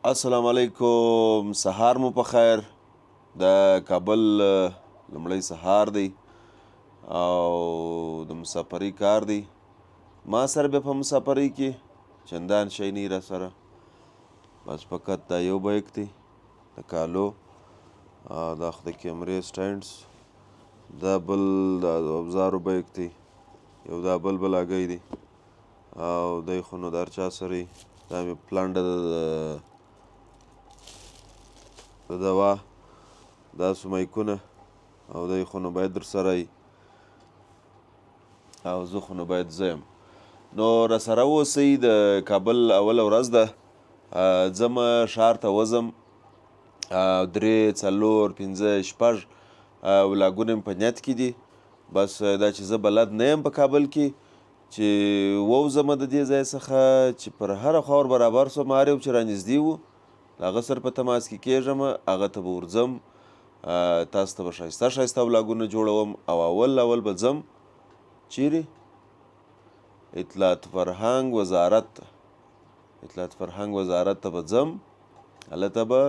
السلام علیکم. سهار مو په خیر. د کابل لومړی سهار دی او د مسافرۍ کار دی. ما سره بیا په مسافرۍ کې چندان شی نه را سره، بس فقط دا یو بیک دی د کالو، دا خو د کیمرې سټینډز، دا بل د اوزارو بیک دی، یو دا بل بلاګی دی او دی خو نو د هر چا سره دا مې پلانډه د دوا، دا سو مایکونه او دی خو نو باید در سره وي او زه خو نو باید زه یم. نو راسره اوسئ. د کابل اوله ورځ ده، ځمه ښار ته وځم. 3 4 5 6 ولاګونه مې په نیت کې دي. بس دا چې زه بلد نه یم په کابل کې چې ووځمه د دې ځای څخه چې پر هره خوا ور برابر سوم، هر یو چې رانږدې وو د هغه سره په تماس کې کېږم، هغه ته به ورځم، تاسو ته به ښایسته ښایسته ولاګونه جوړوم. او اول به ځم چیرې؟ اطلاعات فرهنګ وزارت ته. اطلاعات فرهنګ وزارت ته به ځم، هلته به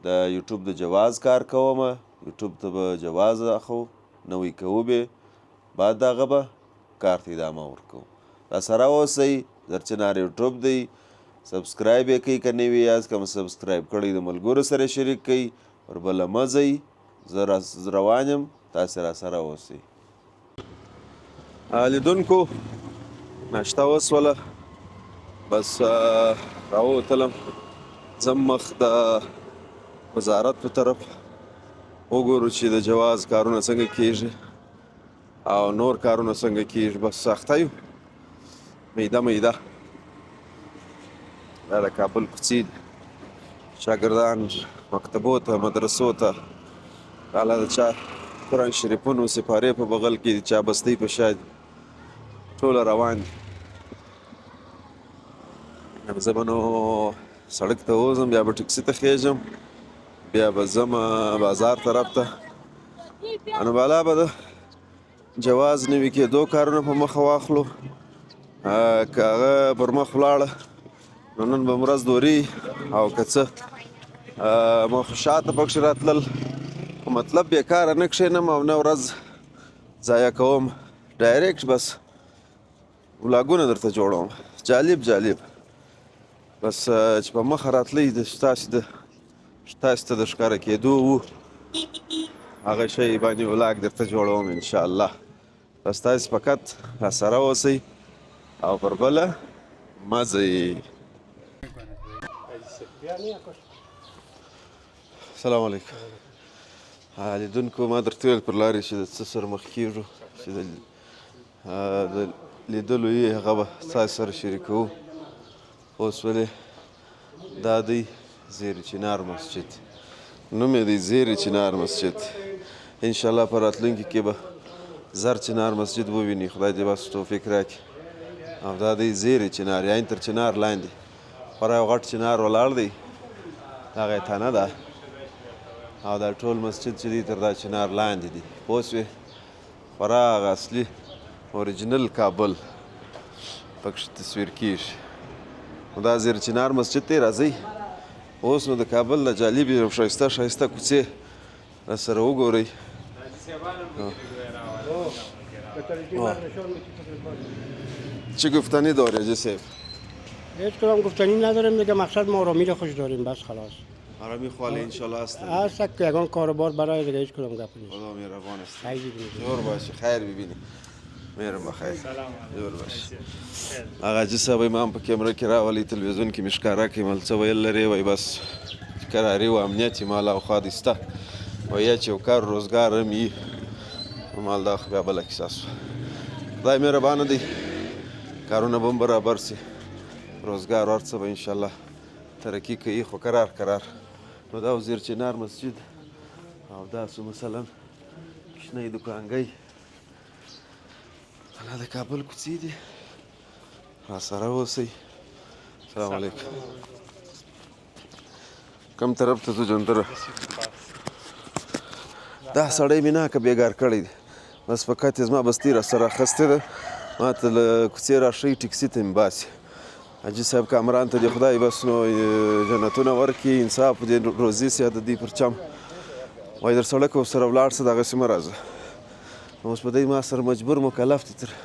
د یوټیوب د جواز کار کوم، یوټیوب ته به جواز اخو نوی کوو، به بعد د هغه به کار ته ادامه ورکوو. راسره اوسئ. زرچنار یوټیوب دی، سبسکرایب یې کوئ که نوي یاست، که مو سبسکرایب کړی د ملګرو سره شریک کوئ، وربله مه ځئ. زه روان یم، تاسې راسره اوسئ. لیدونکو ناشته وسوله، بس راووتلم، ځم مخ د وزارت په طرف وګورو چې د جواز کارونه څنګه کیږي او نور کارونه څنګه کیږي. بس سخته یو میده دا د کابل کوڅې دي، شاګردان مکتبو ته مدرسو ته، حالا د چا قرآن شریفونو سپارې په بغل کې دي، چا بستۍ په شا دي، ټوله روان دي. زه به نو سړک ته وځم، بیا به ټکسي ته خیژم، بیا به ځم بازار طرف ته. نو بالا به د جواز نوي کېدو کارونه په مخه واخلو. که هغه پر مخ ولاړه نو نن به ورځ دوري، او که څه ما خو شاته پکښې راتلل، خو مطلب بېکاره نه کښېنم او نه ورځ ضایع کوم، ډایرکټ بس ولاګونه درته جوړوم جالب. بس چې په مخه راتلی ستاسې ته د ښکاره کېدو وو، هغه شی باندې ولاګ درته جوړوم انشاءالله. بس تاسې فقط راسره اوسئ او پر بله مه ځئ. سلام علیکم. لیدونکو ما درته ویل پر لارې چې د څه سره مخ کېږو، چې د لیدلو یې هغه به ستاسې سره شریکوو. اوس ولې دا دی زیر چنار مسجد، نوم یې دی زیر چنار مسجد. انشاءالله په راتلونکي کې به زر چنار مسجد وویني، خدای دې بس توفیق راکړي. او دا دی زیر چنار، یعنې تر چنار لاندې خورا یو غټ چنار ولاړ دی، هغه یې تنه ده، او دا ټول مسجد چې دی تر دا چنار لاندې دی. پوه شوې؟ خورا هغه اصلي اوریجنل کابل پکښې تصویر کېږي. نو دا زیر چنار مسجد ته راځئ. اوس نو د کابل د جالبې او ښایسته ښایسته کوڅې راسره وګورئ. چه گفتنی داری حاجی صاحب؟ هیچ کدام گفتنی نداریم دیگه، مقصد ما آرامی رو خوش داریم، بس خلاص. آرامی خواله انشالله هست. هست که یگان کاروبار برای دیگه هیچ کدام گپ نیست. خدا مهربان است. خیر ببینید. جور باشه، خیر ببینید. مهرم بخیر. جور باشه. آقا حاجی صاحب ما هم په کیمره کې راولي، تلویزیون کې مې ښکاره کړي، مل څه ویل لري، وایي بس کراري و امنیت یې مال او خوا دې سته، وایي چې یو کار روزګار هم وي، مال دا خو بیا بله کیسه سوه. خدای مهربانه دی، کارونه به هم برابر سي، روزګار هر څه به انشاءالله ترقي کوي، خو کرار. نو دا وزیر چنار مسجد او دا سو مثلا کشنی دکانګۍ، دا د کابل کوڅې دي، راسره اوسئ. سلام علیکم. کم طرف ته ځو جندره؟ دا سړی مې ناکه بېګار کړی دی، بس فقط یې زما بستي راسره اخیستې ده، ما ته له کوڅې راښیي، ټکسي ته مې باسي. حاجي صاحب کامران ته دې خدای بس نو جنتونه ورکړي انصاف دې روزي سي د دې پر چم وایي در سړک ورسره ولاړ شه دغسې مه راځه نو اوس په دی ما سره مجبور مکلف دی تر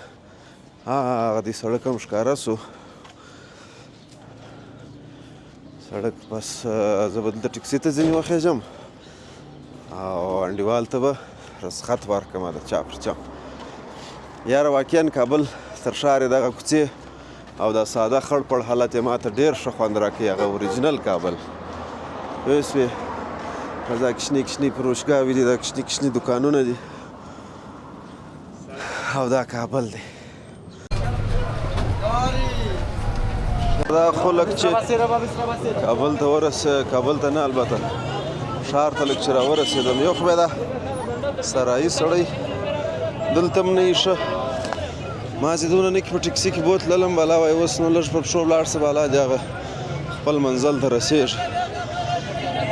هغه دې سړک هم ښکاره سو سړک بس زه به دلته ټکسي ته ځینې وخېږم او انډیوال ته به رسخت ورکړم د چا پر چم یاره واقعا کابل تر ښار یې دغه کوڅې او دا ساده خړ پړ حالت یې ما ته ډېر ښه خوند راکوي هغه اوریجنل کابل پوه شوې دا کشنې کشنې فروشګاوې دي دا کشنې کشنې دوکانونه دي او دا کابل دی دا خلک چې کابل ته کابل ته نه البته ښار ته لږ چې راورسېدم یو خو بیا دا سرایي سړی دلته هم نه یي ښه ما چې دونه نه کې په ټکسي کې بوتللم بالا وایي اوس نو لږ په پښو ولاړ شه بالا دې هغه خپل منزل ته رسېږي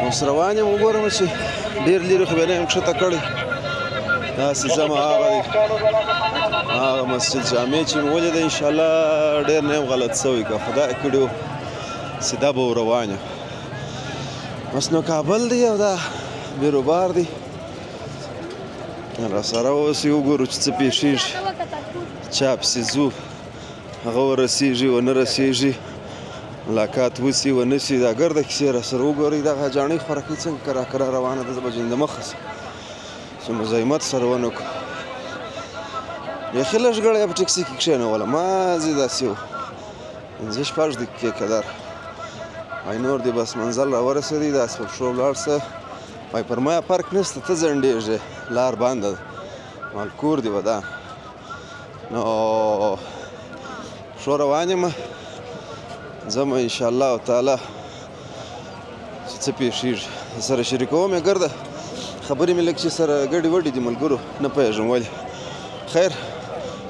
اوس روان یم وګورم چې ډېر لرې خو بیا نه یم ښکته کړی داسې ځمه هغه مسجد جامع چې مې ولیده انشاءالله ډېر نه یم غلط سوی که خدای کړي و سیده به روان یم بس نو کابل دی او دا بیروبار دی راسره اوس یې وګورو چې څه پېښېږي چا پسې ځو هغه ورسېږي ونه رسېږي ملاقات وسي ونه سي دا ګرده کیسې راسره وګورئ دغه جاڼۍ خوراکۍ څنګه کرا کرا روانه ده زه به جنده مخه سم چې مزاحمت سره ونه کړو یخي لږ ګړی په ټکسي کې کښېنولم مازې داسې و پنځه شپږ دقیقې قدر وایي نور دې بس منزل راورسېدی داسې په پښو ولاړ شه وایي پر ما پارک نشته ته ځنډېږې لار بنده ده مالکور دی ودان نو پښو روان یم ځم انشاءالله تعالی چې څه پېښېږي سره شریکوم یې ګرده خبرې مې لږ چې سره ګډې وډې دي ملګرو نه پوهېږم ولې خیر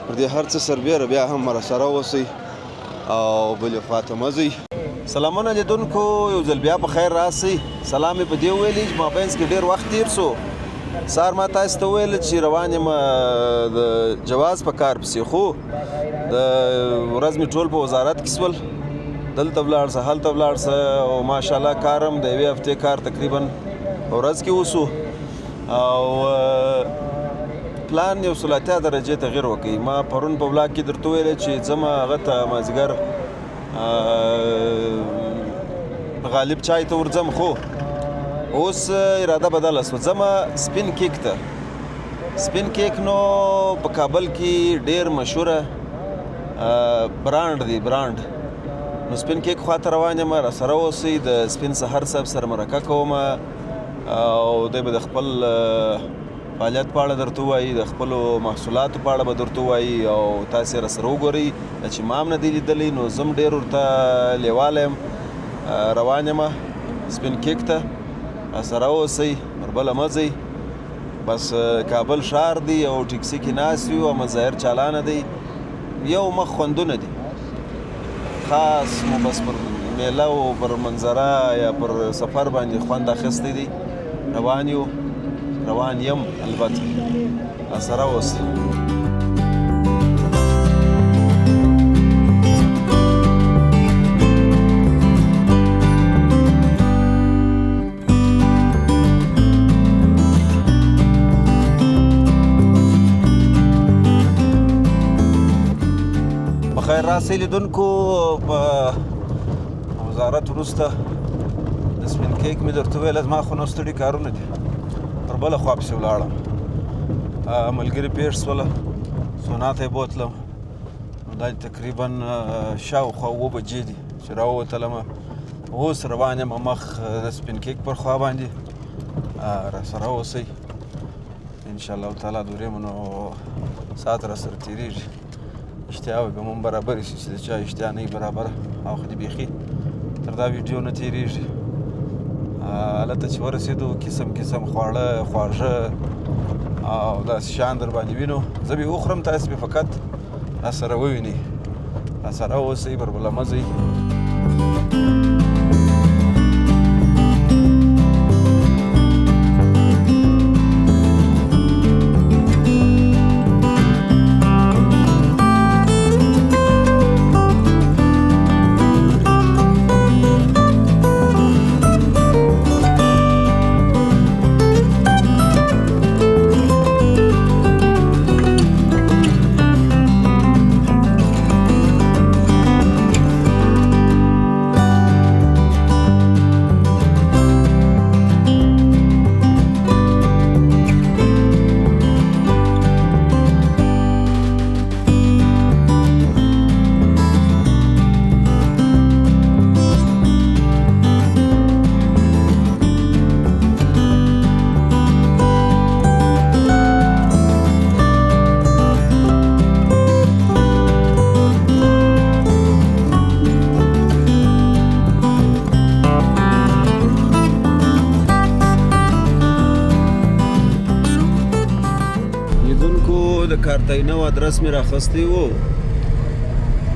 پر دې هر څه سربېره بیا هم راسره اوسئ او بلې خوا ته مه ځئ سلامونه لیدونکو یو ځل بیا په خیر راسئ سلام مې په دې وویلي چې مابینځ کې ډېر وخت تېر سو سهار ما تاسو ته وویل چې روان یم د جواز په کار پسې خو د ورځ مې ټول په وزارت کې سول دلته ولاړ شه هلته ولاړ شه او ماشاءالله کار هم د یوې هفتې کار تقریبا په ورځ کې وسو او پلان یو سل اتیا درجې تغیر وکړي ما پرون په ولاګ کې درته ویلی چې ځمه هغه ته مازدیګر غالب چای ته ورځم خو اوس اراده بدله سوه ځمه سپین کیک ته سپین کیک نو په کابل کې ډېر مشهوره برانډ دی برانډ نو سپین کیک خواته روان یم راسره اوسئ د سپین سحر صاحب سره مرکه کوم او دی به د خپل فعالیت په اړه درته ووایي د خپلو محصولاتو په اړه به درته ووایي او تاسې راسره وګورئ چې ما هم نه دی لیدلی نو زه هم ډېر ورته لیواله یم روان یم سپین کیک ته راسره اوسئ وربله مه ځئ بس کابل ښار دی او ټکسي کې ناست یو او مظاهر چالانه دی یو مخ خوندونه دي خاص مو بس پر میله او پر منظره یا پر سفر باندې خوند اخیستی دی روان یم البته راسره اوسئ بخیر راسئ لیدونکو په وزارت وروسته د سپین کیک مې درته ویله زما خو نو ستړي کارونه دي پر بله خوا پسې ولاړم ملګري پېښ سوله سونا ته یې بوتلم نو دا تقریبا شاوخوا 7 بجې دي چې راووتلم اوس روان یم مخ د سپین کیک پر خوا باندې راسره اوسئ انشاءالله تعالی دورې مو نو ساعت راسره تېرېږي اشتیاوې به مو برابرې شي چې د چا اشتیا نه وي برابره او خو دې بیخي تر دا ویډیو نه تېرېږي هلته چې ورسېدو قسم قسم خواړه خواږه او داسې شیان در باندې وینو زه به یې وخورم تاسې به فقط راسره ووینئ راسره اوسئ بربله مه ځئ کارتاینو ادرس مې راخستی و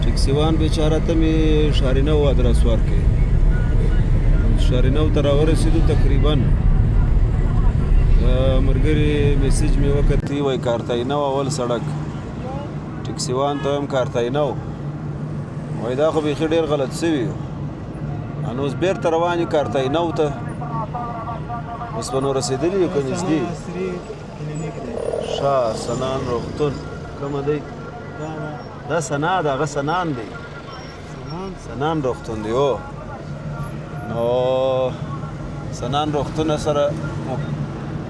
ټکسیوان بیچاره ته مې شارینو ادرس ورکړی شارینو ته راورسېدو تقریبا ملګري میسیج مې وکړ وایي کارتاینو اول سړک ټکسیوان ته هم کارتاینو وایي دا خو بیخي ډېر غلط سوي نو اوس بېرته روان یو کارتاینو ته اوس به نو رسېدلي یو که نږدې شاه سنان روغتون کومه دی دا سنا ده هغه سنان دی سنان روغتون دی هو نو سنان روغتون سره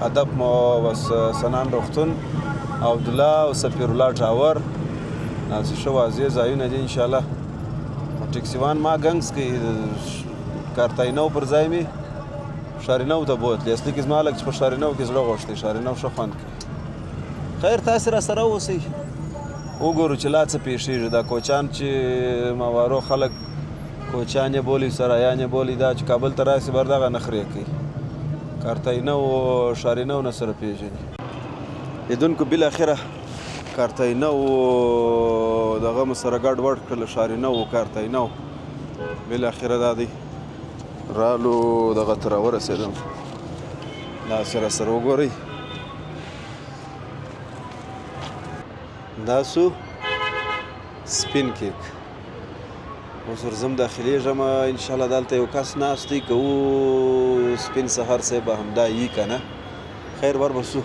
ادب مو بس سنان روغتون عبدالله او سفیر الله ټاور داسې ښه واضح ځایونه دي انشاءالله ټکسیوان ما ګنګس کوي کارتاینو پر ځای مې شارینو ته بوتلې اصلي کې زما لږ چې په شارینو کې زړه غوښتی شارینو ښه خوند کوي خیر تاسې راسره اوسئ وګورو چې لا څه پیښیږي دا کوچان چې موارو خلک کوچان یې بولي سرایان یې بولي دا چې کابل ته راسي بر دغه نخرې کوي کارتاینو او شارینو نه سره پیژني لیدونکو بالاخره کارتاینو دغه مو سره ګډ وډ کړله شارینو او کارتاینو بالاخره دا دی رالو دغه ته راورسېدم داسې راسره وګورئ دا سو سپین کیک اوس ورځم داخلیږم انشاءالله دلته یو کس ناست دی که و سپین سهار صاحب به همدا یي که نه خیر ور به سو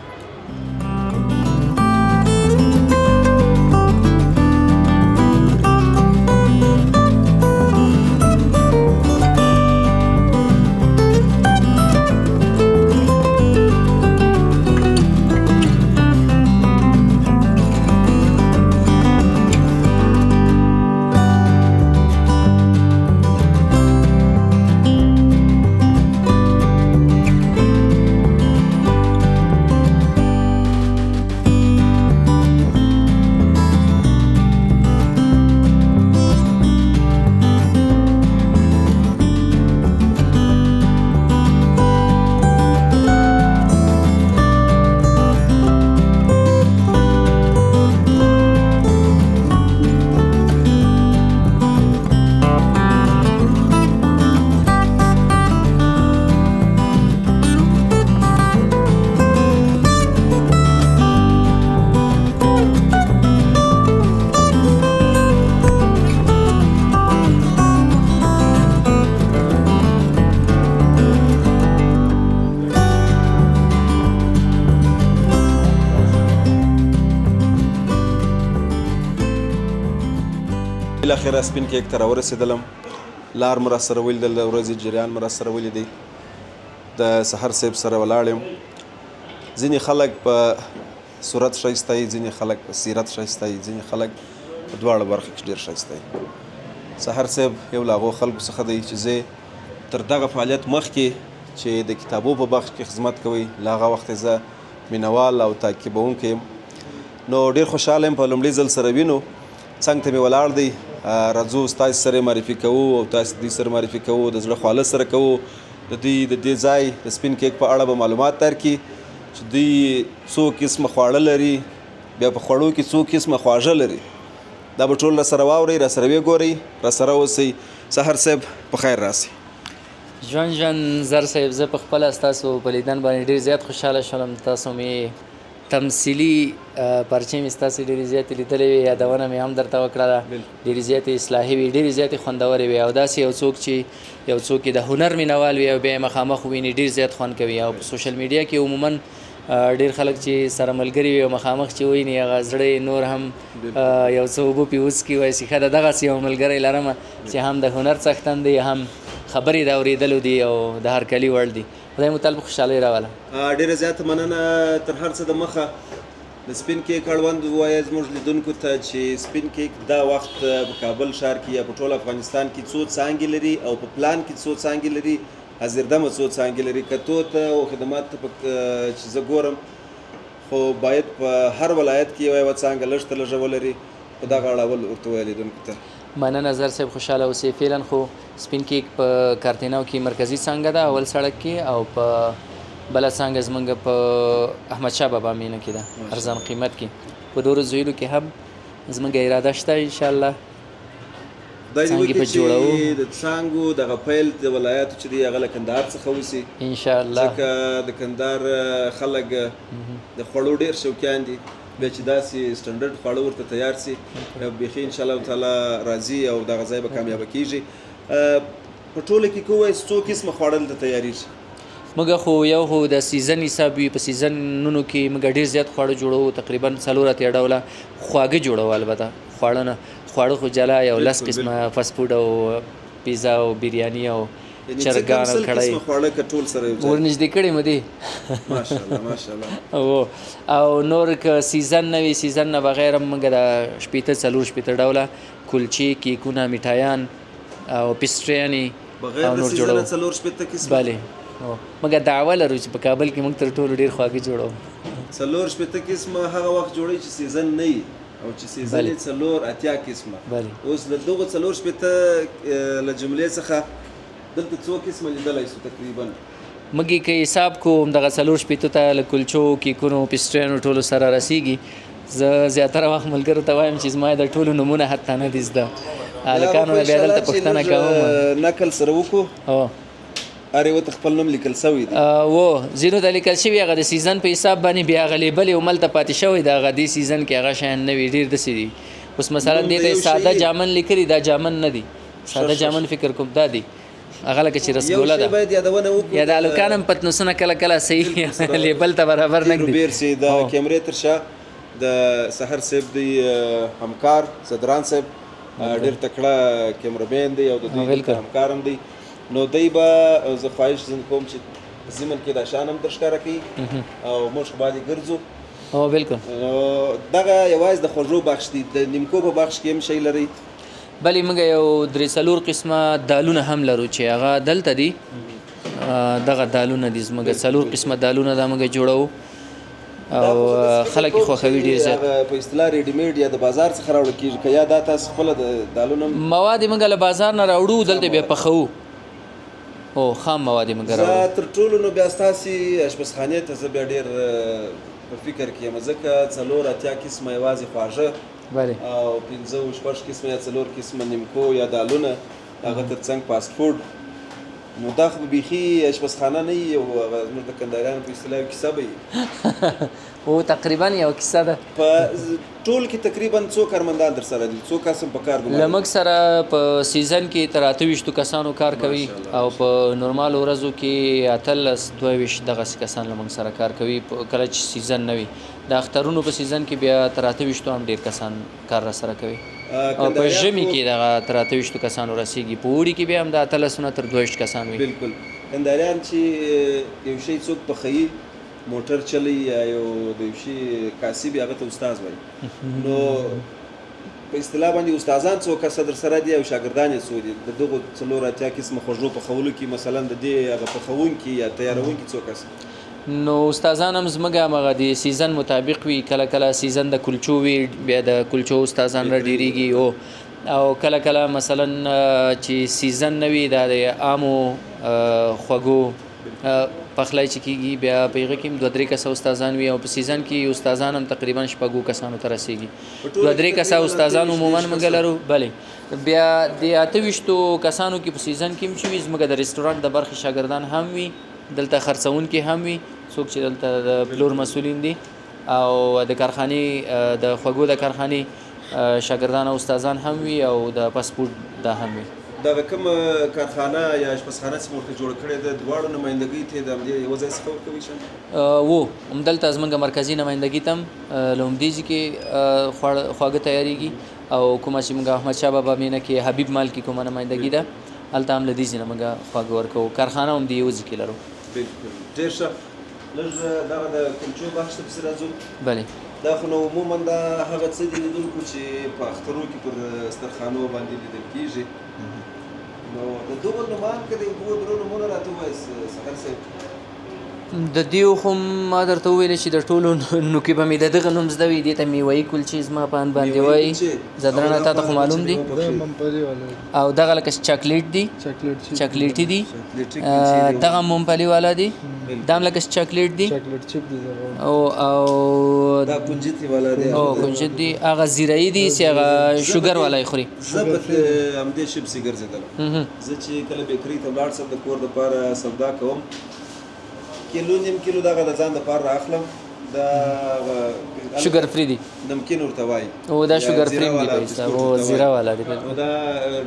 بالاخره سپین کیک ته راورسېدلم لار مو راسره ولیدل د ورځې جریان مو راسره ولیدی د سحر صاحب سره ولاړ یم ځینې خلک په صورت ښایسته یي ځینې خلک په سیرت ښایسته یي ځینې خلک په دواړو برخو کې ډېر ښایسته یي سحر صاحب یو له هغو خلکو څخه دی چې زه تر دغه فعالیت مخکې چې د کتابو په بخش کې خدمت کوئ له هغه وخته زه مینوال او تعقیبونکی یم نو ډېر خوشحاله یم په لومړي ځل سره وینو څنګ ته مې ولاړ دی راځو ستاسې سره معرفي کوو او تاسې دوی سره معرفي کوو د زړه خواله سره کوو د دوی د دې ځای د سپین کیک په اړه به معلومات درکړي چې دوی څو قسمه خواړه لري بیا په خوړو کې څو قسمه خواږه لري دا به ټول راسره واورئ راسره ویې ګورئ راسره اوسئ سحر صاحب په خیر راسئ ژوند زر صاحب زه په خپله ستاسو په لیدن باندې ډېر زیات خوشحاله شولم تاسو مې تمثیلي پرچې مې ستاسې ډېرې زیاتې لیدلې وې یادونه مې هم درته وکړله ډېرې زیاتې اصلاحي وې ډېرې زیاتې خوندورې وې او داسې یو څوک چې یو څوک د هنر مینوال وي او بیا یې مخامخ وویني ډېر زیات خوند کوي او په سوشل میډیا کې عموما ډېر خلک چې سره ملګري وي او مخامخ چې وویني هغه زړه نور هم یو څه اوبه پې وڅکي وایي چې ښه ده دغسې یو ملګری لرمه چې هم د هنر څښتن دی هم خبرې د اورېدلو دي او د هرکلي وړ دي خدای مو تل په خوشحالۍ راوله ډېره زیاته مننه تر هر څه د مخه د سپین کیک اړوند ووایه زموږ لیدونکو ته چې سپین کیک دا وخت په کابل ښار کې یا په ټول افغانستان کې څو څانګې لري او په پلان کې څو څانګې لري حاضردمه څو څانګې لري کتو ته او خدمات ته چې زه ګورم خو باید په هر ولایت کې یوه څانګه لږ ته لږه ولري په دغه اړول ورته ووایه لیدونکو ته مننه زر صاحب خوشحاله اوسئ فعلا خو سپین کیک په کارتینو کې مرکزي څانګه ده اول سړک کې او په بله څانګه زمونږ په احمدشاه بابا مینه کې ده ارزان قیمت کې په نورو ځایونو کې هم زموږ اراده شته انشاءالله خدای دې څانګې وکړي په جوړوو چې د څانګو دغه پیل د ولایاتو چې دی هغه له کندهار څخه وسي انشاءالله ځکه د کندهار خلک د خوړو ډېر شوقیان دي بیا چې داسې سټنډرډ خواړه ورته تیار سي بیخي انشاءالله تعالی راځي او دغه ځای به کامیابه کیږي په ټوله کې که ووایاست څو قسمه خواړه دلته تیارېږي موږ خو یو خو د سیزن حساب وي په سیزنونو کې موږ ډېر زیات خواړه جوړوو تقریبا 4 اتیا ډوله خواږه جوړوو البته خواړه نه خواړه خو جلا یو 10 قسمه فاست فوډ او پیزا او بریاني او چرګان او کړای خواړه کټول سره یو ځای ورنږدې کړی مو دي ماشاءالله ماشاءالله او نور که سیزن نه وي سیزن نه بغیر هم موږ د شپېته 4 ډوله کلچې کیکونه میټایان او پیسټریانې بغیر او د نور سیزن جوړوو 4 شپېته قسمه بلې موږ دعوه لرو چې په کابل کې موږ تر ټولو ډېر خواږه جوړوو 4 شپېته قسمه هغه وخت جوړوي چې سیزن نه وي او چې سیزن یې 4 اتیا قسمه اوس له دغه 4 شپېته له جملې څخه دلته څو قسمه لیدلی سو تقریبا موږ که حساب کوو همدغه 4 شپېتو ته له کلچو کیکونو پیسټریانو ټولو سره رسیږي زه زیاتره وخت ملګرو ته وایم چې زما د ټولو نومونه حتی نه دي زده هلکانو نه بیا دلته پوښتنه کوم نقل سره وکړو هر یو ته خپل نوم لیکل سوی دی و ځینو ته لیکل شوي هغه د سیزن په حساب باندې بیا هغه لیبل یې هملته پاتې شوی د هغه دې سیزن کې هغه شیان نه وي ډېر داسې دي اوس مثلا دې ته ساده جامن لیکلي دا جامن نه دي ساده جامن فکر کوم دا دي هغه لکه چې رسګوله ده باید یادونه وکړو یا د هلکان هم پتنوسونه کله کله صحیح لیبل ته برابر نه ږدي بیر سي د کیمرې تر شا د سحر صاحب دی همکار صدران صاحب ډېر تکړه کیمرمین دی او د دوی همکار هم دی نو دی به زه خواهش کوم چې زمن کې دا شان هم درښکاره کوي او موږ باندې ګرځو او بالکل دغه یوازې د خوږو بخش دی د نیمکو په بخش کې هم شی لري بلې موږ یو 3 قسمه دالونه هم لرو چې هغه دلته دي دغه دالونه دي زموږ 4 قسمه دالونه دا موږ جوړوو او خلک خوښوي ډېر زیات په اصطلاح ریډیمیډ یا د بازار څخه راوړل کېږي که یا دا تاسو خپله د دالونه مواد موږ له بازار نه راوړو دلته بیا پخوو او خام مواد موږ راوړو زه تر ټولو نو بیا ستاسې اشپزخانې ته زه بیا ډېر په فکر کې یم ځکه 4 اتیا قسمه یوازې خواږه او 15 شپږ قسمه یا 4 قسمه نیمکو یا دالونه هغه تر څنګ فاسټ فوډ نو دا خو بیخي اشپزخانه نه وي او زموږ د کندهاریانو په اصطلاح کیسه به وي او تقریبا یو کیسه ده په ټول کې تقریبا څو کارمندان در سره دي څو کسان په کار ګماري له موږ سره په سیزن کې تر 28 کسانو کار کوي او په نورمال ورځو کې 22 دغه کسان له موږ سره کار کوي کله چې سیزن نه وي د اخترونو په سیزن کې بیا تر 28 هم ډېر کسان کار را سره کوي او په ژمي کې دغه تر 28 کسانو رسیږي په اوړي کې بیا هم د 13 تر 22 کسان وي بالکل کندهاریان چې یو شی څوک پخوي موټر چلی یا یو د یو شي کاسب هغه ته استاد وایي نو په اصطلاح باندې استادان څو کسه در سره دي او شاګردان یې څو دي د دغو 4 اتیا قسمه خوږو پخولو کې مثلا د دې هغه پخوونکي یا تیارونکي څو کسه نو استادان هم زموږ همغه د سیزن مطابق وي کله کله سیزن د کلچو وي بیا د کلچو استادان را ډېرېږي او کله کله مثلا چې سیزن نه وي دا د عامو خوږو پخلی چې کېږي بیا په هغه کې هم 2-3 کسه استادان وي او په سیزن کې استادان هم تقریبا 6 کسانو ته رسیږي 2-3 کسه استادان عموما موږ لرو بلې بیا د 28 کسانو کې په سیزن کې هم چې وي زموږ د رستورانټ د برخې شاګردان هم وي دلته خرڅونکي هم وي څوک چې دلته د پلور مسؤلین دي او د کارخانې د خوږو د کارخانې شاګردان او استادان هم وي او د پاسپورت دا هم وي دا کوم کارخانه یا اشپزخانه چې مورته جوړ کړې ده دواړو نمایندګۍ ته د همدې یوه ځای څخه ورکوي و همدلته زموږ مرکزي نمایندګي ته هم له همدې کې خواږه تیارېږي او کومه چې موږ احمدشاه بابا مینه کې حبیب مال کې کومه نمایندګي ده هلته هم له دې ځای نه موږ خواږه ورکوو کارخانه هم د یوه ځای کې لرو بالکل ډېر ښه لږ دغه د کلچو بخش ته پسې راځو بلې دا خو نو عموما دا هغه څه دي لیدونکو چې په اخترو کې پر سترخانو باندې لیدل کېږي نو د دغو نومان که د 2 درو نومونه راته ووایاست سحر صاحب د دې خو ما درته وویل چې د ټولو نوکې به مې د دغه نوم زده وي دې ته میوایي کلچې زما په اند باندې وایي زدرانه تا ته خو معلوم دي او دغه لکه چاکلیټ دي چاکلیټي دي دغه ممپلي والا دي دا هم لکه چاکلیټ دي او دا کنجتي والا دی او کنجت دي هغه زیرایی دي چې هغه شوګر والا یې خوري زه په همدې شپسې ګرځېدلم زه چې کله بیکري ته ولاړ سم د کور دپاره سودا کوم کیلو نیم کیلو دغه د ځان دپاره راخلم دا شوګر فری دي نمکین ورته وایي او دا شوګر فری دي پیسه او زیره والا دي او دا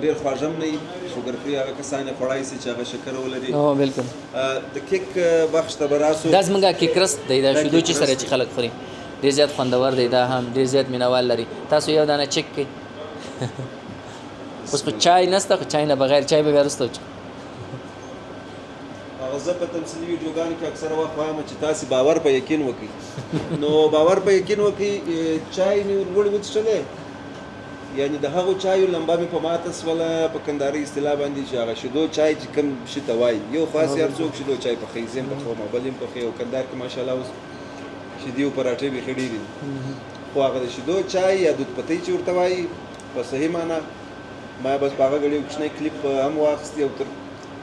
ډېر خواږه هم نه وي شوګر فری هغه کسان یې خوړای شي چې هغه شکر ولري او بالکل د کیک بخش ته به راسو دا زمونږ کیک رست دی دا شیدو چې سره چې خلک خوري ډېر زیات خوندور دی دا هم ډېر زیات مینوال لري تاسو یو دانه چک کړئ اوس خو چای نسته خو چای نه بغیر چای به بیا وروسته وڅښو زه په تمثیلي ویډیوګانو کې اکثره وخت وایم چې تاسې باور په یقین وکړئ نو باور په یقین وکړئ چای مې ورغوړې وڅښلی یعنې د هغو چایو لمبه مې په ماته سوله په کندهاري اصطلاح باندې چې هغه شیدو چای چې کوم شي ته وایي یو خاص هر څوک شیدو چای پخوي زه هم پخوم او بل هم پخوي او کندهار کې ماشاءالله اوس شیدې او پراټې بیخي ډېرې دي خو هغه د شیدو چای یا دود پتۍ چې ورته وایي په صحیح معنا ما بس په هغه غړي یو کوچنی کلیپ هم واخیستې او تر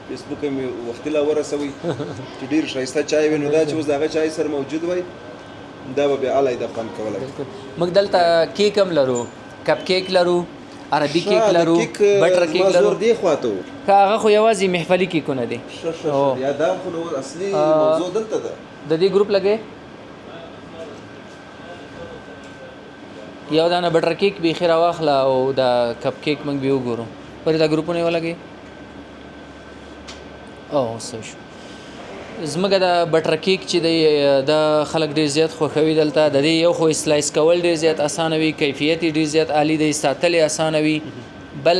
فیسبوک مې وختي لا ورسوي چې ډېر ښایسته چای وي نو دا چې اوس د هغه چای سره موجود وای دا به بیا علیحده خوند کولی موږ دلته کیک هم لرو کپ کیک لرو عربي کیک لرو بټر کیک لرو دې خواته و هغه خو یوازې محفلي کیکونه دي یا دا خو نو اصلي موضوع دلته ده د دې ګروپ لګې یو دانه بټر کیک بیخي راواخله او دا کپ کیک موږ به وګورو پرې دا ګروپونه یې ولګې او څه شو زموږ د بټر کیک چې دی د خلک ډېر زیات خوښوي دلته د دې یو خو سلایس کول ډېر زیات اسانه وي کیفیت یې ډېر زیات عالي دی ساتل یې اسانه وي بل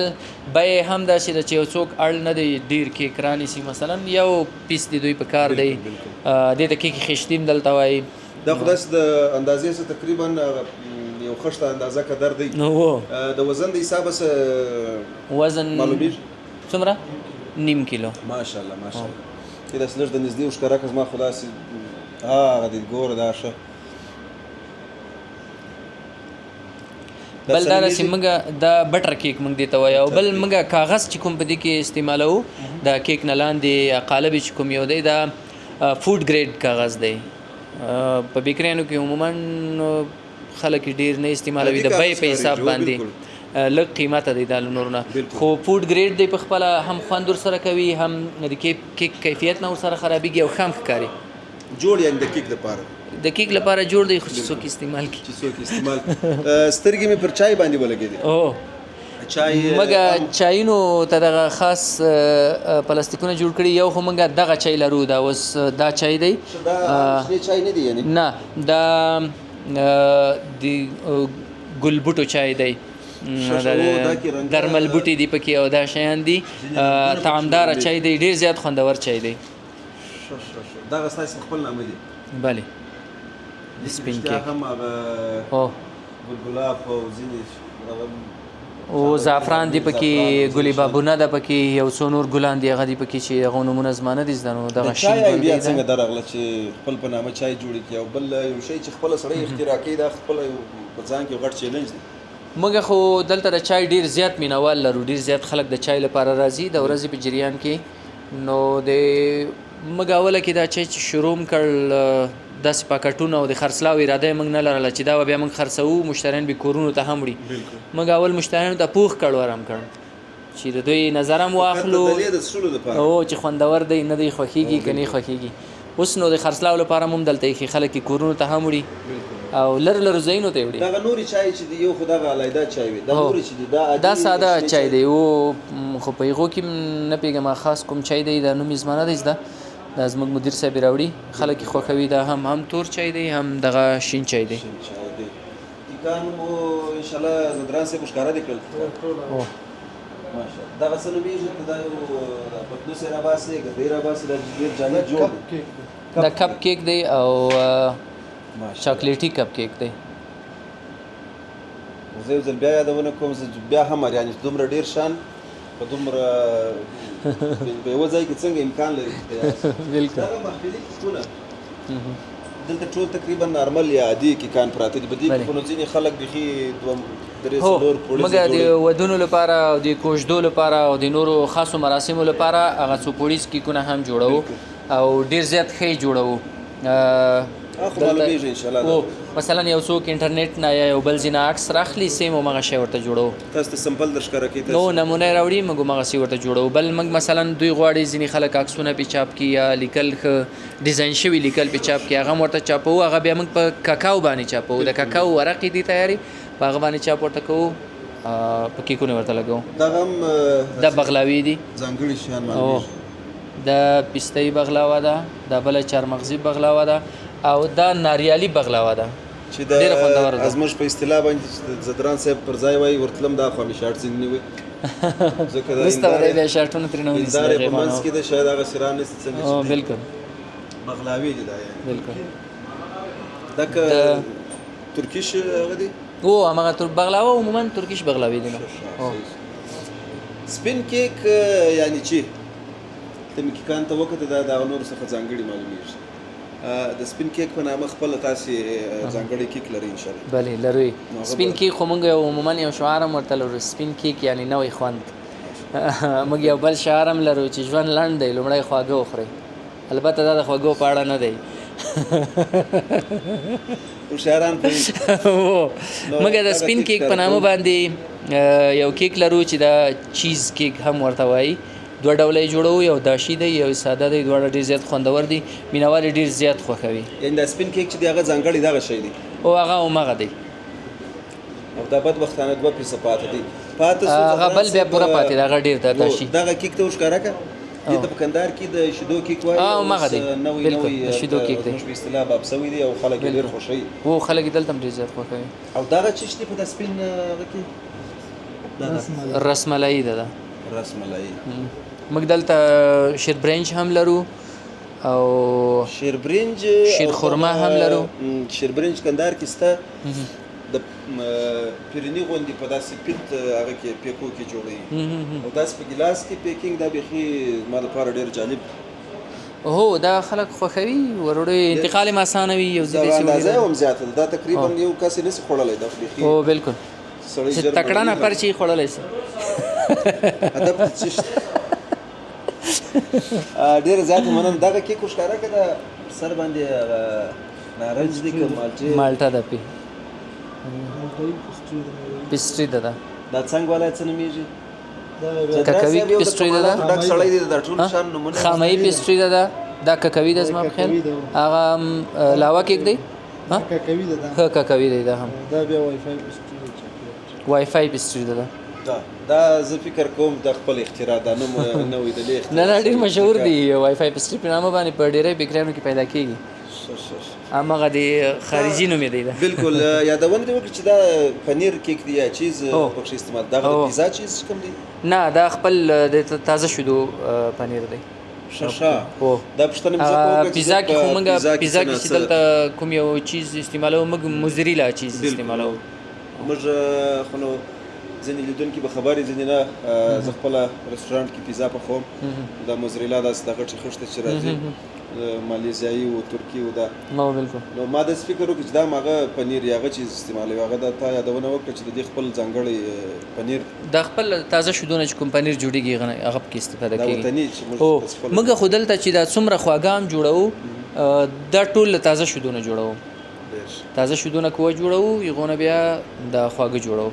بیې هم داسې ده چې یو څوک اړ نه دی ډېر کیک رانیسي مثلا یو پیس د دوی په کار دی دې ته کیک خشتي هم دلته وایي دا خو داسې د اندازې څه تقریبا یو خښته اندازه قدر دی نو د وزن د حسابه څه وزن معلومیږي څومره نیم کیلو ماشاءالله ماشاءالله کې داسې لږ د نږدې وښکاره که زما خو داسې هغه دی ګوره دا ښه بل دا چې موږ د بټر کیک موږ دې ته وایو او بل موږ کاغذ چې کوم په دې کې استعمالوو د کیک نه لاندې قالب چې کوم یو دی دا فوډ ګریډ کاغذ دی په بیکریانو کې عموما خلک ډېر نه استعمالوي د بیې په حساب باندې لږ قیمته دی دا نورونه خو فوډ ګریډ دی په خپله هم خوند ورسره کوي هم د کیک کیفیت نه ورسره خرابېږي او ښه هم ښکاري جوړ یعنې د کیک دپاره د کیک لپاره جوړ دی خو چې څوک استعمال کړي چې څوک استعمال سترګې مې پر چای باندې ولګېدې چای موږ چایونو ته دغه خاص پلاستیکونه جوړ کړي یو خو موږ دغه چای لرو دا اوس دا چای دی دا شنې چای نه دی یعنې نه دا د ګلبوټو چای دی درمل بوټي دی پکې او دا شیان دي طعمداره چای دی ډېر زیات خوندور چای دی دغه ستاسې خپل نامه دی بله سپین کیک هم هغه ګلګلاب او ځینې او زعفران دی پکې ګلي بابونه ده پکې یو څو نور ګلان دي هغه دی پکې چې هغه نومونه زما نه دي زده نو دغه شین چای بیا څنګه درغله چې خپل په نامه چای جوړ کړي او بل یو شی چې خپله سړی اختراع کوي دا خپله په ځان کې غټ چیلنج دی موږ خو دلته د چای ډېر زیات مینوال لرو ډېر زیات خلک د چای لپاره راځي د ورځې په جریان کې نو د موږ اوله کې دا چای چې شروع کړل داسې پاکټونه او د خرڅلاو اراده یې موږ نه لرله چې دا به بیا موږ خرڅوو مشتریان به کورونو ته هم وړي موږ اول مشتریانو ته پوښ کړ ورم کړ چې د دوی نظر هم واخلو او چې خوندور دی نه دی خوښېږي که نه خوښېږي اوس نو د خرڅلاو لپاره هم دلته ایښي خلک یې کورونو ته هم وړي او لر ځایونو ته یې وړي دغه نورې چای چې دی یو خو دغه علیحده چای وي دا نورې چې دی دا ساده چای دی او خو په هغو کې نه پوهېږم خاص کوم چای دی دا نوم یې زما نه دی زده دا زموږ مدیر صاحب راوړي خلک یې خوښوي دا هم تور چای دی هم دغه شین چای دی ټیکان مو انشاءالله زدران صاحب ښکاره دي کړل ماشاءالله دغه څه نومېږي دا یو پتلوس یې راباسي ګردۍ راباسي دا ډېر جامد جوړ دی دا کپ کیک دی او چاکلیټي کپ کیک دی زه یو ځل بیا یادونه کوم زه بیا هم یعنې دومره ډېر شان په دومره په یوه ځای کې څنګه امکان لري بالکل دغه محفلي کیکونه دلته ټول تقریبا نارمل یا عادي کیکان پراته دي. په دې کې خو نو ځینې خلک بیخي دوه درې هو څلور پوړیزې موږ د جوړوي. ودونو لپاره او د کوژدو لپاره او د نورو خاصو مراسمو لپاره هغه څو پوړیز کیکونه هم جوړوو او ډېر زیات ښه یې جوړوو. خو معلومیږي انشاءالله. مثلا یو څوک انټرنیټ نه یا یو بل ځای نه عکس راخلي سیم همغه شی ورته جوړوو. تاسو ته سمپل در ښکاره کوي نو نمونه یې راوړي موږ همغسې ورته جوړوو. بل موږ مثلا دوی غواړي ځینې خلک عکسونه پې چاپ کړي یا لیکل ښه ډیزاین شوي لیکل پې چاپ کړي هغه هم ورته چاپوو. هغه بیا موږ په کاکاو باندې چاپوو. د کاکاو ورقې دي تیارې په هغه باندې چاپ ورته کوو په کیکونه ورته لګوو. دغه هم دا بغلاوي دي ځانګړي شیان معلومیږي. دا پسته‌ای بغلاوه ده، دا بله چارمغزي بغلاوه ده او دا ناریالي بغلاوه ده چې د ازموږ په اصطلاح باندې زدران صاحب پر ځای وایي ورتلم دا خو مې شارټ ځینې نه وي ځکه دا وروسته به بیا شارټونه ترې نه ونیسي هندارې په منځ کې د شاید هغه سیران نیسي څنګه چې بالکل بغلاوي دي دا یعنې بالکل دا که ترکیش هغه دي او همغه بغلاوه عموما ترکیش بغلاوي دي. سپین کیک یعنی چې ته مې کیکان ته وکته دا د نورو څخه ځانګړي معلومیږي. د سپین کیک په نامه خپله تاسې ځانګړی کیک لرئ انشاءالله؟ بلې لرو. سپین کیک خو موږ عموما یو شعار هم ورته لرو، سپین کیک یعنی نوی خوند. موږ یو بل شعار هم لرو چې ژوند لنډ دی لومړی خواږه وخورئ. البته دا د خوږو په اړه نه دی. هوښیاران پوهېږي. موږ د سپین کیک په نامه باندې یو کیک لرو چې دا چیز کیک هم ورته وایي. دوه ډوله یې جوړوو، یو داشي دی یو ساده دی. دواړه ډېر زیات خوندور دي، مینهوال یې ډېر زیات خوښوي. یعنې دا سپین کیک چې دی هغه ځانګړی دغه شی دی او هغه همغه دی او دا بدبختانه دوه پیسه پاته دي. هغه بل بیا پوره پاتې دی، هغه ډېر د داشي. دغه کیک ته وښکاره کړه دې ته په کندهار کې د شیدو کیک وایي. همغه دی بالکل د شیدو کیک دی. زموږ په اصطلاح باب سوی دی او خلک یې ډېر خوښوي او خلک یې دلته هم ډېر زیات خوښوي. او دغه چې شته په د سپین هغه کې رسملایي ده. رسملایي. موږ دلته شیربرنج هم لرو او شیربرنج شیرخرما هم لرو. شیربرنج کندهار کې سته د پیرني غوندې په داسې پیت هغه کې پیکو کې جوړوي او داسې په ګلاس کې پیکینګ دا بیخي زما لپاره ډېر جالب. هو دا خلک خوښوي، وروړی انتقال هم اسانه وي. یو ځای اندازه هم زیاته ده، دا تقریبا یو کس یې نشي خوړلی دا بیخي. او بالکل چې تکړه نفر چې خوړلی شي. ادب څه شته ډېره زیاته مننه. دغه کیک وښکاره کړه د سر باندې نارنج دی که مالټه ده پې پیسټري ده. دا څنګه والا څه نومیږي؟ ککوي پیسټري ده. ډک سړی دی دا ټول شان نومونه. خامه‌ای پیسټري ده. دا ککوي ده زما په خیال. هغه لاوا کیک دی. ککوي ده. ښه ککوي دی دا هم. دا بیا وای فای پیسټري وای فای پیسټري ده. دا زه فکر کوم د خپل اختراع دا نوم نوی د لې نه نه ډېر مشهور دی. وای فای پیسټري په نامه باندې په ډېری بیکریانو کې پیدا کېږي. همغه د خارجي نوم یې دی. بالکل یادونه دې وکړه چې دا پنیر کیک دی یا چیز پکښې استعمال دغه د پیزا چیز کوم دی؟ نه دا خپل د تازه شیدو پنیر دی. دا پوښتنه مې زه کوم پیزا کې خو موږ پیزا کې چې دلته کوم یو چیز استعمالوو موږ موزریلا چیز استعمالوو. موږ خو نو ځینې لیدونکي به خبر یې ځینې نه زه خپله رسټورانټ کې پیزا پخوم. دا موزریلا داسې د غټې خښته چې راځي مالیزیایي و ترکي و دا. بالکل. نو ما داسې فکر وکړ چې دا هم هغه پنیر یا هغه چیز استعمالوي. هغه دا تا یادونه وکړه چې د دې خپل ځانګړی پنیر دا خپل تازه شیدو نه چې کوم پنیر جوړېږي هغه پکې استفاده کېږي. دا وطني چې موږ خو دلته چې دا څومره خواږه هم جوړوو دا ټول له تازه شیدو نه جوړوو. تازه شیدو نه که وجوړوو هغو نه بیا دا خواږه جوړوو.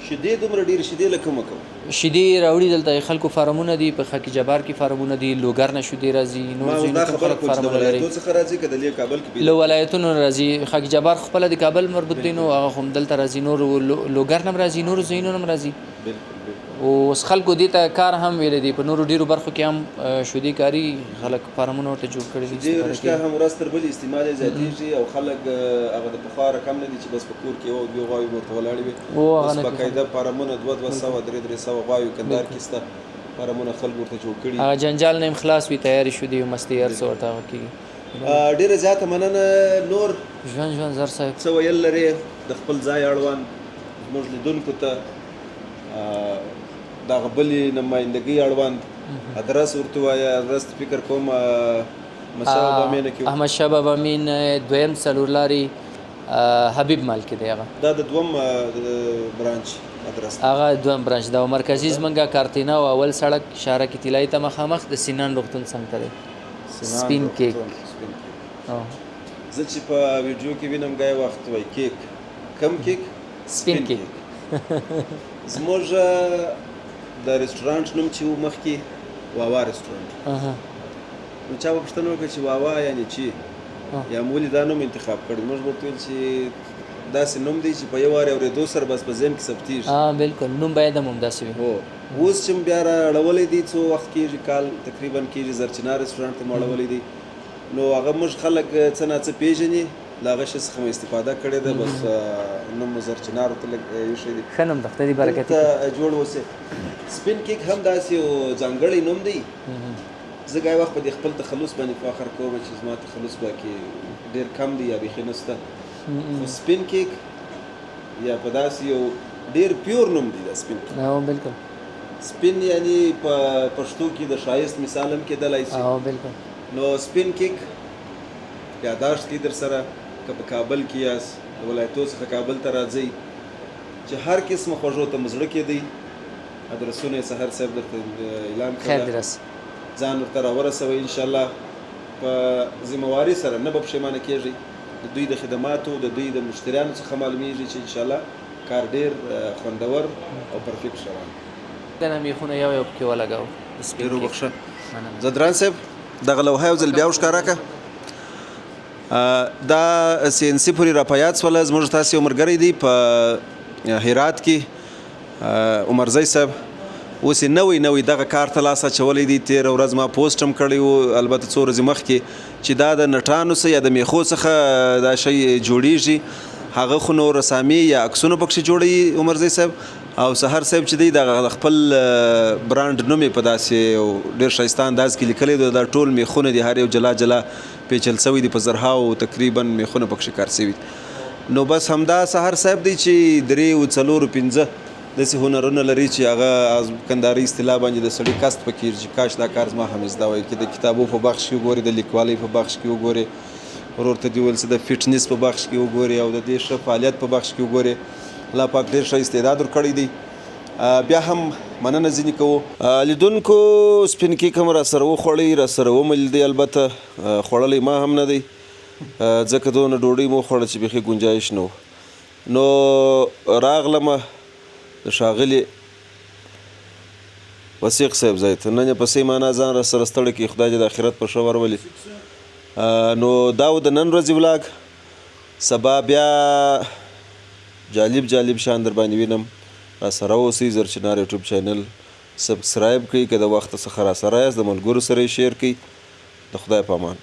شیدې دومره ډېرې شیدې لکه مه کوو. شیدې راوړي دلته خلکو فارمونه دي، په خاک جبار کې فارمونه دي، لوګر نه شیدې راځي. نور ځینې کوم خلک فارمونه لري. ولایتونو څخه راځي که د لې کابل کې له ولایتونو راځي. خاک جبار خپله د کابل مربوط دی نو هغه هم دلته راځي. نور لوګر نه هم راځي، نورو ځایونو نه هم راځي. اوس خلکو دې ته کار هم ویلی دی. په نورو ډېرو برخو کې هم شیدې کاري خلک فارمونه ورته جوړ کړي دي. شیدې رښتیا هم ورځ تر بلې استعمال یې زیاتېږي او خلک هغه د پخوا رقم نه دي چې بس په کور کې یو دوه غواوې ورته ولاړې وي. اوس باقاعده فارمونه 200 300 غواوې کندهار کې شته. فارمونه خلک ورته جوړ کړي. هغه جنجال نه هم خلاص وي، تیارې شیدې مستې هر څه ورته هغه کېږي. ډېره زیاته مننه. نور ژوند زر صاحب څه ویل لرې د خپل ځای اړوند زموږ لیدونکو ته دغه بلې نمایندګۍ اړوند ادرس ورته ووایه. ادرس فکر کوم احمدشاه بابا امین کې و. احمدشاه بابا امین دویم څلورلاري حبیب مال کې دی هغه. دا د دوم برانچ مدرسه. هغه دویم برانچ دا مرکزي زمونږ کارتینا او اول سړک شاره کې طلایي ته مخامخ د سینان روغتون څنګ ته دی. سپین کیک. زه چې په ویډیو کې وینم ګای وخت وای کیک کم کیک سپین کیک. زموږ د رستورانټ نوم چې و مخکې واوا رستورانټ. نو چا به پوښتنه وکړه چې واوا یعنې چې یا مو ولې دا نوم انتخاب کړی. موږ ورته ویل چې داسې نوم دی چې په یو وار اورېدو سره بس په ذهن کې ثبتېږي. بالکل نوم باید هم همداسې وي. هو اوس چې بیا راړولی دی څو وخت کېږي کال تقریبا کېږي زرچنا رستورانټ ته مو اړولی دی. نو هغه موږ خلک څه ناڅه پېژني له هغه شي څخه مو استفاده کړې ده. بس نوم مو زرچنارو ته لږ ایښی دی. ښه نوم د خدای دې برکت دلته جوړ اوسې. سپین کیک هم داسې یو ځانګړی نوم دی. زه ګای وخت په دې خپل تخلص باندې فخر کوم چې زما تخلص به کې ډېر کم دی یا بیخي نشته. خو سپین کیک یا په داسې یو ډېر پیور نوم دی دا سپین کیک. بالکل. سپین یعنی په پښتو کې د ښایست مثال هم کېدلی شي. بالکل. نو سپین کیک یاداشت کې در سره که په کابل کې یاست د ولایتو څخه کابل ته راځئ چې هر قسمه خوږو ته مو زړه کېدی ادرسونه یې سحر صاحب درته اعلان کړی. خیر دې راسي. ځان ورته راورسوئ انشاءالله په ذمهواري سره نه به پښیمانه کېږئ. د دوی د خدماتو د دوی د مشتریانو څخه معلومیږي چې انشاءالله کار ډېر خوندور او پرفیکټ روان. دنه میخونه یو یو پکې ولګاو. ډېر وبخښه زدران صاحب دغه لوحه یو ځل بیا وښکاره کړه. دا CNC پورې را په یاد شوله. زموږ تاسې یو ملګری دی په هرات کې عمرزی صاحب اوس یې نوی دغه کار ته لاس اچولی دی. تېره ورځ ما پوسټ هم کړی و البته څو ورځې مخکې چې دا د نټانو څخه یا د میخو څخه دا شی جوړیږي. هغه خو نو رسامي یا عکسونه پکښې جوړوي عمرزی صاحب او سحر صاحب چې دی د خپل برانډ نوم یې په داسې ډېر ښایسته انداز کې لیکلی دی. دا ټول میخونه دي هر یو جلا جلا پیچل سوی دي په زرهاو تقریبا میخونه پکښې کار سوي دي. نو بس همدا سحر صاحب دی چې 3 4 5 داسې هنرونه لري چې هغه کندهاري اصطلاح باندې د سړي کست پکې چې کاش دا کار زما هم زده وای. کې د کتابو په بخش کې وګوري د لیکوالۍ په بخش کې وګوري ورور ته دې ویل چې د فټنس په بخش کې وګوري او د دې ښه فعالیت په بخش کې وګوري. الله پاک ډېر ښه استعداد ورکړی دی. بیا هم مننه ځینې کوو لیدونکو. سپین کیک هم راسره وخوړی راسره ومل دی. البته خوړلی ما هم نه دی ځکه دونه ډوډۍ مو وخوړه چې بیخي ګنجایش نه و. نو راغلمه د ښاغلي وثیق صاحب ځای ته. نن یې په صحیح معنا ځان راسره ستړی کړي. خدای دې د آخرت په ښه ورولي. نو دا و د نن ورځې ولاګ. سبا بیا جالب شان در باندې وینم. راسره اوسئ. زرچنار یوټیوب چینل سبسکرایب کړئ. که د وخت څخه راسره یاست د ملګرو سره یې شیر کړئ. د خدای په امان.